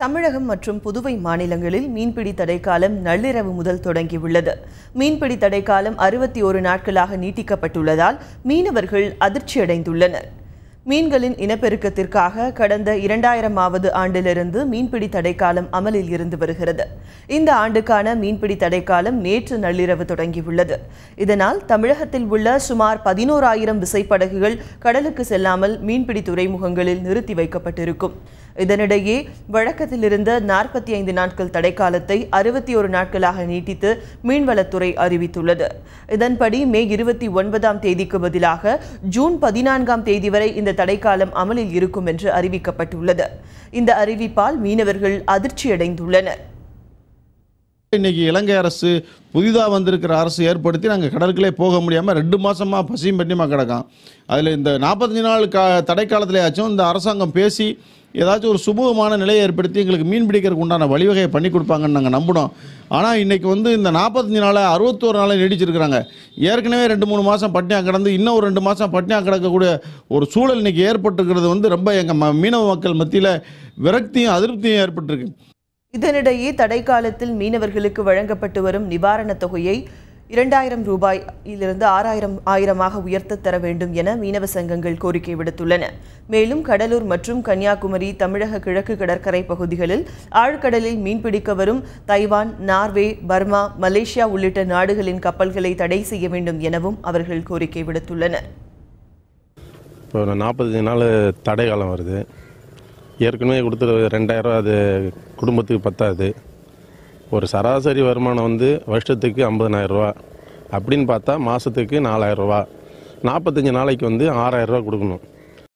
தமிழகம் மற்றும் புதுவை மாநிலங்களில் மீன்பிடி தடைக்காலம் நள்ளிரவு முதல் தொடங்கியுள்ளது. மீன்பிடி தடைக்காலம் 61 நாட்களாக நீட்டிக்கப்பட்டுள்ளதால் மீனவர்கள் அதிர்ச்சியடைந்துள்ளனர். மீன்களின் இனப்பெருக்கத்திற்காக கடந்த 2000வது ஆண்டிலிருந்து மீன்பிடி தடைக்காலம் அமலில் இருந்து வருகிறது. இந்த ஆண்டுக்கான மீன்பிடி தடைக்காலம் நேற்று நள்ளிரவு தொடங்கியுள்ளது. இதனால் தமிழகத்தில் உள்ள சுமார் 11,000 விசைப்படகுகள் கடலுக்கு செல்லாமல் மீன்பிடி துறைமுகங்களில் நிறுத்தி வைக்கப்பட்டிருக்கும். இதனிடையே வழக்கத்தில் இருந்த 45 நாட்கள் தடைக்காலத்தை 61 நாட்களாக நீட்டித்து மீன்வளத்துறை அறிவித்துள்ளது. இதன்படி மே 29ஆம் தேதிக்கு பதிலாக ஜூன் 14ஆம் தேதி வரை இந்த தடைக்காலம் அமலில் இருக்கும் என்று அறிவிக்கப்பட்டுள்ளது. இந்த அறிவிப்பால் மீனவர்கள் அதிர்ச்சியடைந்துள்ளனர். இன்னைக்கு இலங்கை அரசு புதிதாக வந்திருக்கிற அரசு ஏற்படுத்தி நாங்கள் கடலுக்குள்ளே போக முடியாமல் 2 மாதமாக பசியும் பட்டியமாக கிடக்கும். அதில் இந்த 45 நாள் தடைக்காலத்திலேயாச்சும் இந்த அரசாங்கம் பேசி ஏதாச்சும் ஒரு சுமூகமான நிலையை ஏற்படுத்தி எங்களுக்கு மீன் பிடிக்கிறதுக்கு உண்டான வழிவகையை பண்ணி கொடுப்பாங்கன்னு நாங்கள் நம்பினோம். ஆனால் இன்றைக்கி இந்த 45 நாளை 61 நாளை நீடிச்சிருக்கிறாங்க. ஏற்கனவே 2-3 மாதம் பட்டினியாக கிடந்து இன்னும் ஒரு 2 மாதம் பட்டினியாக கிடக்கக்கூடிய ஒரு சூழல் இன்றைக்கி ஏற்பட்டுருக்கிறது ரொம்ப எங்கள் மீனவ மக்கள் மத்தியில் விரக்தியும் அதிருப்தியும் ஏற்பட்டிருக்கு. இதனிடையே தடைக்காலத்தில் மீனவர்களுக்கு வழங்கப்பட்டு வரும் நிவாரணத் தொகையை 2,000 ரூபாயிலிருந்து 6,000 உயர்த்த தர வேண்டும் என மீனவ சங்கங்கள் கோரிக்கை விடுத்துள்ளன. மேலும் கடலூர் மற்றும் கன்னியாகுமரி தமிழக கிழக்கு கடற்கரை பகுதிகளில் ஆழ்கடலில் மீன்பிடிக்க வரும் தைவான், நார்வே, பர்மா, மலேசியா உள்ளிட்ட நாடுகளின் கப்பல்களை தடை செய்ய வேண்டும் எனவும் அவர்கள் கோரிக்கை விடுத்துள்ளனர். இப்போ 45 நாள் தடை காலம் வருது. ஏற்கனவே கொடுத்துரு 2,000 அது குடும்பத்துக்கு பத்தாது. ஒரு சராசரி வருமானம் வருஷத்துக்கு 50,000 ரூபா அப்படின்னு பார்த்தா மாதத்துக்கு 4,000 ரூபா, 45 நாளைக்கு 6,000 ரூபா கொடுக்கணும்.